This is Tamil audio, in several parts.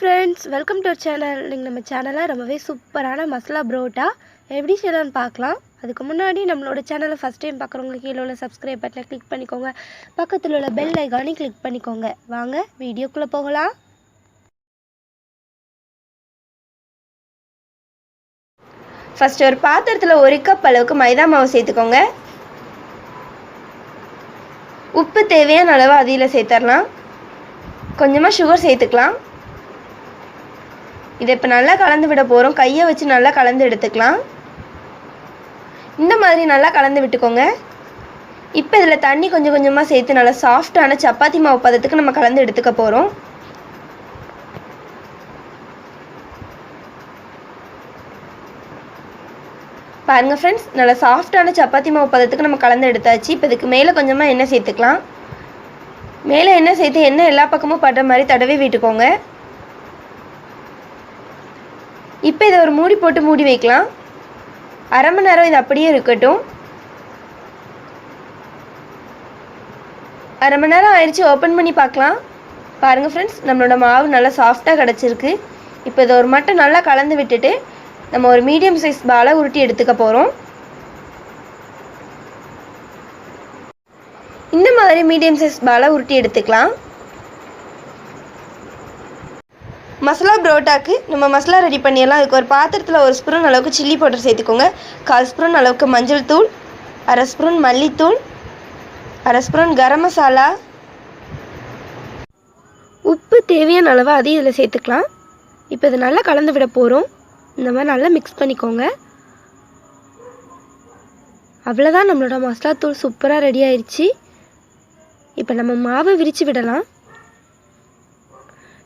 Friends, welcome to our channel. நீங்கள் நம்ம சேனலில் ரொம்பவே சூப்பரான மசாலா பரோட்டா எப்படி செய்யலான்னு பார்க்கலாம். அதுக்கு முன்னாடி நம்மளோட சேனலை ஃபஸ்ட் டைம் பார்க்குறவங்க கீழே உள்ள சப்ஸ்கிரைப் பட்டனை கிளிக் பண்ணிக்கோங்க. பக்கத்தில் உள்ள பெல் ஐக்கானையும் கிளிக் பண்ணிக்கோங்க. வாங்க வீடியோக்குள்ளே போகலாம். ஃபஸ்ட்டு ஒரு பாத்திரத்தில் 1 கப் அளவுக்கு மைதா மாவு சேர்த்துக்கோங்க. உப்பு தேவையான அளவு அதில் சேர்த்துடலாம். கொஞ்சமாக சுகர் சேர்த்துக்கலாம். இதை இப்போ நல்லா கலந்து விட போகிறோம். கையை வச்சு நல்லா கலந்து எடுத்துக்கலாம். இந்த மாதிரி நல்லா கலந்து விட்டுக்கோங்க. இப்போ இதில் தண்ணி கொஞ்சம் கொஞ்சமாக சேர்த்து நல்லா சாஃப்டான சப்பாத்தி மாவு பதத்துக்கு நம்ம கலந்து எடுத்துக்க போகிறோம். பாருங்கள் ஃப்ரெண்ட்ஸ், நல்லா சாஃப்டான சப்பாத்தி மாவு பதத்துக்கு நம்ம கலந்து எடுத்தாச்சு. இப்போ இதுக்கு மேலே கொஞ்சமாக எண்ணெய் சேர்த்துக்கலாம். மேலே எண்ணெய் சேர்த்து எண்ணெய் எல்லா பக்கமும் படுற மாதிரி தடவி விட்டுக்கோங்க. இப்போ இதை ஒரு மூடி போட்டு மூடி வைக்கலாம். அரை மணி நேரம் இது அப்படியே இருக்கட்டும். அரை மணி நேரம் ஆயிடுச்சு. ஓப்பன் பண்ணி பார்க்கலாம். பாருங்கள் ஃப்ரெண்ட்ஸ், நம்மளோட மாவு நல்லா சாஃப்டாக கிடச்சிருக்கு. இப்போ இதை ஒரு மட்டும் நல்லா கலந்து விட்டுட்டு நம்ம ஒரு மீடியம் சைஸ் பாலை உருட்டி எடுத்துக்க போகிறோம். இந்த மாதிரி மீடியம் சைஸ் பாலை உருட்டி எடுத்துக்கலாம். மசாலா பரோட்டாக்கு நம்ம மசாலா ரெடி பண்ணிடலாம். அதுக்கு ஒரு பாத்திரத்தில் 1 ஸ்பூன் அளவுக்கு சில்லி பவுடர் சேர்த்துக்கோங்க. 1/4 ஸ்பூன் அளவுக்கு மஞ்சள் தூள், 1/2 ஸ்பூன் மல்லித்தூள், 1/2 ஸ்பூன் கரம் மசாலா, உப்பு தேவையான அளவு அதையும் இதில் சேர்த்துக்கலாம். இப்போ இதை நல்லா கலந்து விட போகிறோம். இந்த மாதிரி நல்லா மிக்ஸ் பண்ணிக்கோங்க. அவ்வளோதான், நம்மளோட மசாலா தூள் சூப்பராக ரெடி ஆயிடுச்சு. இப்போ நம்ம மாவை விரித்து விடலாம்.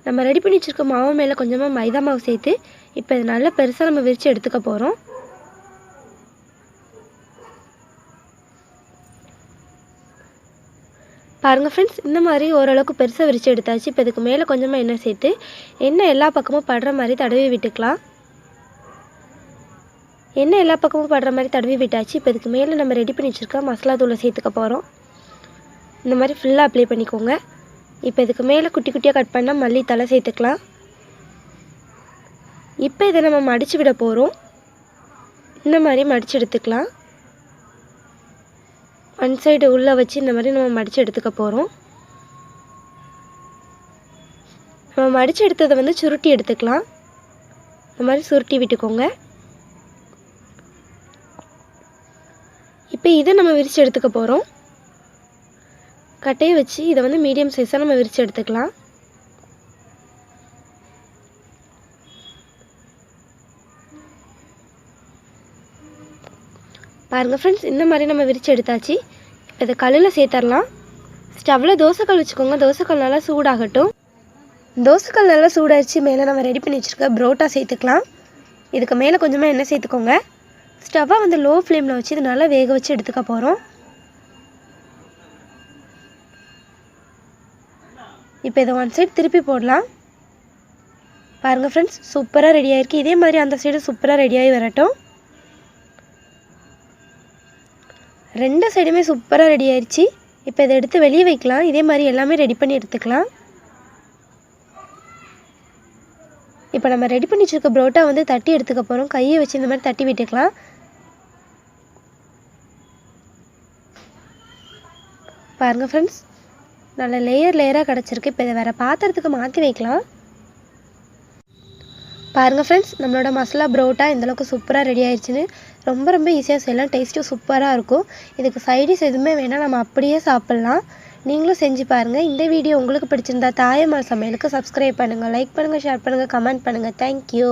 நம்ம ரெடி பண்ணி வச்சுருக்க மாவு மேலே கொஞ்சமாக மைதா மாவு சேர்த்து இப்போ இது நல்லா பெருசாக நம்ம விரித்து எடுத்துக்க போகிறோம். பாருங்கள் ஃப்ரெண்ட்ஸ், இந்த மாதிரி ஓரளவுக்கு பெருசாக விரித்து எடுத்தாச்சு. இப்போ இதுக்கு மேலே கொஞ்சமாக எண்ணெய் சேர்த்து எண்ணெய் எல்லா பக்கமும் படுற மாதிரி தடவி விட்டுக்கலாம். எண்ணெய் எல்லா பக்கமும் படுற மாதிரி தடவி விட்டாச்சு. இப்போ இதுக்கு மேலே நம்ம ரெடி பண்ணி வச்சுருக்க மசாலா தூளை சேர்த்துக்க போகிறோம். இந்த மாதிரி ஃபுல்லாக அப்ளை பண்ணிக்கோங்க. இப்போ இதுக்கு மேலே குட்டி குட்டியாக கட் பண்ணால் மல்லித்தலை சேர்த்துக்கலாம். இப்போ இதை நம்ம மடித்து விட போகிறோம். இந்த மாதிரி மடித்து எடுத்துக்கலாம். ஒன் சைடு உள்ளே வச்சு இந்த மாதிரி நம்ம மடித்து எடுத்துக்க போகிறோம். நம்ம மடித்து எடுத்ததை சுருட்டி எடுத்துக்கலாம். இந்த மாதிரி சுருட்டி விட்டுக்கோங்க. இப்போ இதை நம்ம விரித்து எடுத்துக்க போகிறோம். கட்டையை வச்சு இதை மீடியம் சைஸாக நம்ம விரித்து எடுத்துக்கலாம். பாருங்கள் ஃப்ரெண்ட்ஸ், இந்த மாதிரி நம்ம விரித்து எடுத்தாச்சு. இப்போ இதை கல்லில் சேர்த்துடலாம். ஸ்டவ்வில் தோசைக்கல் வச்சுக்கோங்க. தோசைக்கல் நல்லா சூடாகட்டும். தோசைக்கல் நல்லா சூடாகிடுச்சு. மேலே நம்ம ரெடி பண்ணி வச்சுருக்க பரோட்டா சேர்த்துக்கலாம். இதுக்கு மேலே கொஞ்சமாக எண்ணெய் சேர்த்துக்கோங்க. ஸ்டவ்வை லோ ஃப்ளேமில் வச்சு இது நல்லா வேக வச்சு எடுத்துக்க போகிறோம். இப்போ இதை ஒன் சைடு திருப்பி போடலாம். பாருங்கள் ஃப்ரெண்ட்ஸ், சூப்பராக ரெடி ஆகிருக்கு. இதே மாதிரி அந்த சைடு சூப்பராக ரெடியாகி வரட்டும். 2 சைடுமே சூப்பராக ரெடி ஆயிடுச்சு. இப்போ இதை எடுத்து வெளியே வைக்கலாம். இதே மாதிரி எல்லாமே ரெடி பண்ணி எடுத்துக்கலாம். இப்போ நம்ம ரெடி பண்ணி வச்சுருக்க பரோட்டா தட்டி எடுத்துக்க போகிறோம். கையை வச்சு இந்த மாதிரி தட்டி விட்டுக்கலாம். பாருங்கள் ஃப்ரெண்ட்ஸ், நல்ல லேயராக கிடச்சிருக்கு. இப்போ இதை வேறு பாத்திரத்துக்கு மாற்றி வைக்கலாம். பாருங்கள் ஃப்ரெண்ட்ஸ், நம்மளோட மசாலா பரோட்டா இந்தளவுக்கு சூப்பராக ரெடி ஆயிடுச்சுன்னு. ரொம்ப ஈஸியாக செய்யலாம். டேஸ்ட்டும் சூப்பராக இருக்கும். இதுக்கு சைடிஷ் எதுவுமே வேணால் நம்ம அப்படியே சாப்பிட்லாம். நீங்களும் செஞ்சு பாருங்கள். இந்த வீடியோ உங்களுக்கு பிடிச்சிருந்தா தாயம்மாள் சமையலுக்கு சப்ஸ்கிரைப் பண்ணுங்கள், லைக் பண்ணுங்கள், ஷேர் பண்ணுங்கள், கமெண்ட் பண்ணுங்கள். தேங்க்யூ.